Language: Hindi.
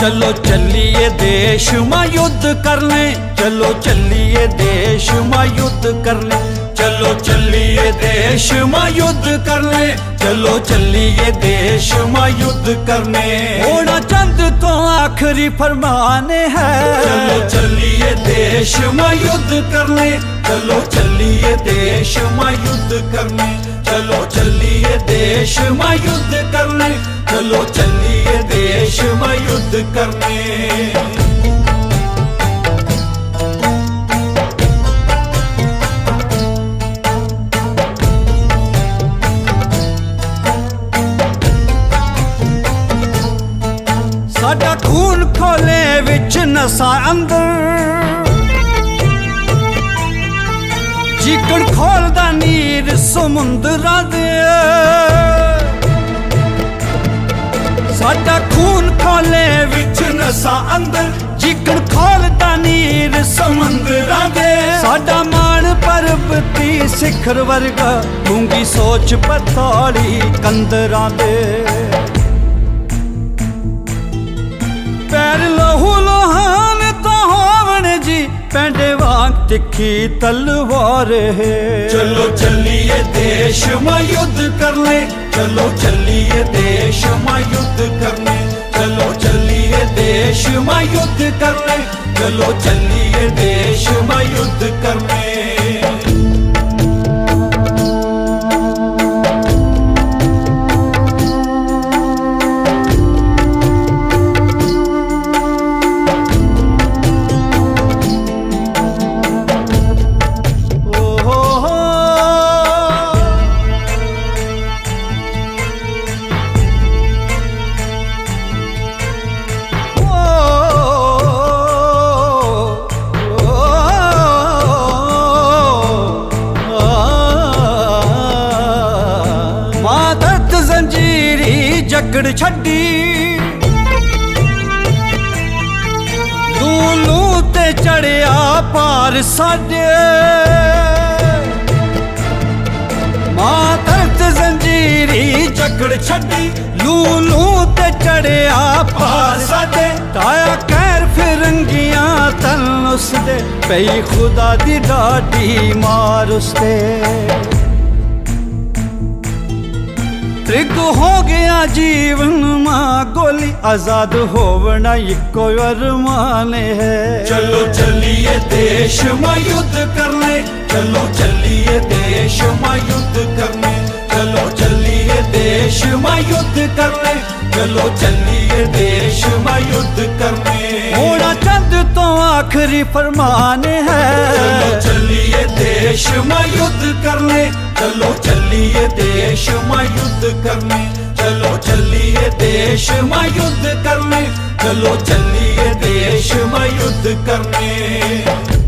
चलो चलिए देश में युद्ध करने, चलो चलिए देश में युद्ध करने, चलो चलिए देश में युद्ध करने, चलो चलिए देश में युद्ध करने। होना चंद तो आखिरी फरमान है, चलो चलिए देश में युद्ध करने, चलो चलिए देश में युद्ध करने, चलो चलिए देश में युद्ध करने, चलो चलिए देश में युद्ध करने। साडा खून खोले विच नसा अंदर, जिकड़ खोलदा नीर समुंदरा दे। साडा खून खोले विच नसा अंदर, जिकड़ खोलदा नीर समुंदरा दे। साडा मान पर्वती सिखर वर्गा, गूंगी सोच पथाड़ी कंदरां दे। पैर लहू लोहान तो होवन जी, पैंडे वांग तिखी तलवार है। चलो चलिए देश में युद्ध करने, चलो चलिए देश में युद्ध करने, चलो चलिए देश में युद्ध करने, चलो चलिए देश में युद्ध करने। जकड़ छड्डी लू ते चढ़िया पार साडे, मां दर्द जंजीरी जकड़ छड्डी लू ते चढ़िया पार साडे। ताया कैर फिरंगियां तन उसदे, पई खुदा दी डाडी मार उसते। त्रिग हो गया जीवन मां गोली, आजाद होवना इको अरमान है। चलो चलिए देश में युद्ध करने, चलो चलिए देश में युद्ध करने, चलो चलिए देश में युद्ध करने, चलो चलिए देश में युद्ध करने। होना चंद तो आखिरी फरमान है, चलो चलिए देश में युद्ध करने, चलो चलिए देश में युद्ध करने, चलो चलिए देश में युद्ध करने, चलो चलिए देश में युद्ध करने।